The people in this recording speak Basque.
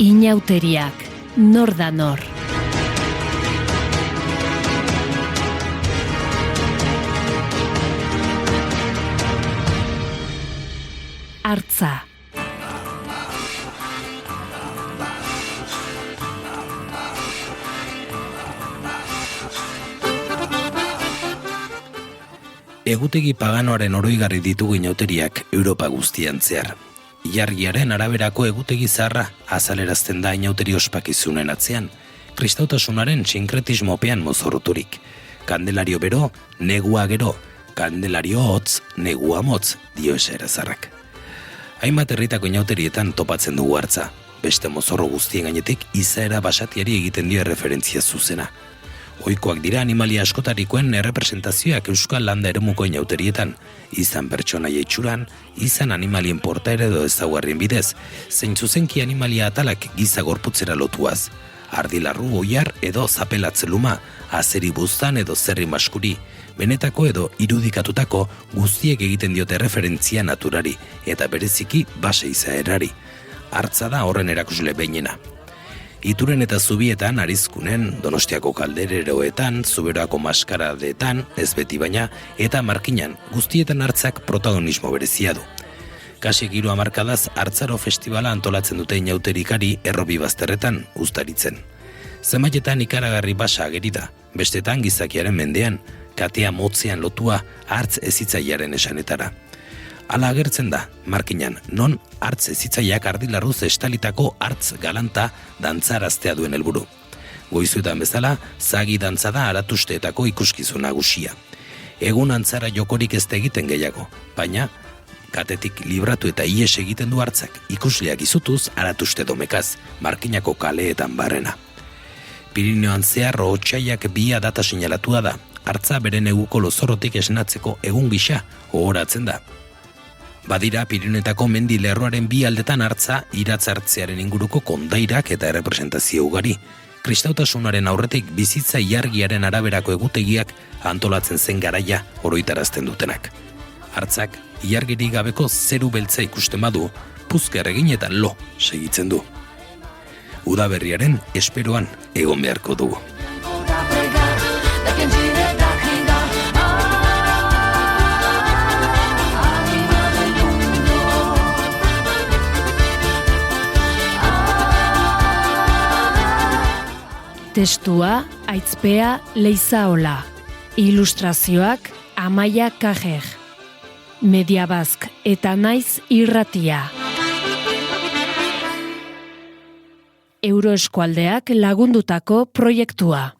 Inauteriak, nor da nor. Artza. Egutegi paganoaren oroigarri ditugu inauteriak Europa guztian zehar. Ilargiaren araberako egutegi zaharra azalerazten da inauteri ospakizunen atzean, kristautasunaren sinkretismopean mozorroturik. Kandelario bero, negua gero, kandelario hotz, negua motz, dio esaerazarrak. Hainbat herritako inauterietan topatzen dugu hartza, beste mozorro guztien gainetik izaera basatiari egiten dio erreferentzia zuzena. Ohikoak dira animalia askotarikoen errepresentazioak Euskal Landa eremuko inauterietan, izan pertsonaia itxuran, izan animalien portaera edo ezaugarrien bidez, zein zuzenki animalia atalak giza gorputzera lotuaz. Ardilarru, oiar edo zapelatzeluma, azeri buztan edo zerri maskuri, benetako edo irudikatutako guztiek egiten diote referentzia naturari, eta bereziki base izaerari. Hartza da horren erakusle behinena. Ituren eta Zubietan, Arizkunen, Donostiako kaldereroetan, Zuberoako maskaradeetan, ez beti baina, eta Markinan, guztietan hartzak protagonismo berezia du. Kasik 3 hamarkadaz Hartzaro Festivala antolatzen dute inauterikari Errobi Bazterretan, Uztaritzen. Zenbaitetan ikaragarri basa ageri da, bestetan gizakiaren mendean, katea motzean lotua hartz ezitzailearen esanetara. Hala agertzen da, Markinan, non hartz ezitzaileak ardilarruz estalitako hartz galanta dantzaraztea duen helburu. Goizuetan bezala, zagi dantza da aratusteetako ikuskizun nagusia. Egun antzara jokorik ez da egiten gehiago, baina katetik libratu eta ies egiten du hartzak, ikusleak izutuz aratuste domekaz, Markinako kaleetan barrena. Pirineoan zehar otsaiak 2 data seinalatua da, hartza bere neguko lozorrotik esnatzeko egun gisa ohoratzen da. Badira Pirinetako mendi lerroaren 2 aldetan hartza iratzartzearen inguruko kondairak eta errepresentazio ugari. Kristautasunaren aurretik bizitza ilargiaren araberako egutegiak antolatzen zen garaia oroitarazten dutenak. Hartzak ilargirik gabeko zeru beltza ikusten badu, puzker egin eta lo segitzen du. Udaberriaren esperoan egon beharko dugu. Testua, Aitzpea Leizaola. Ilustrazioak Amaia Kajer. Mediabazk eta Naiz Irratia. Euroeskualdeak lagundutako proiektua.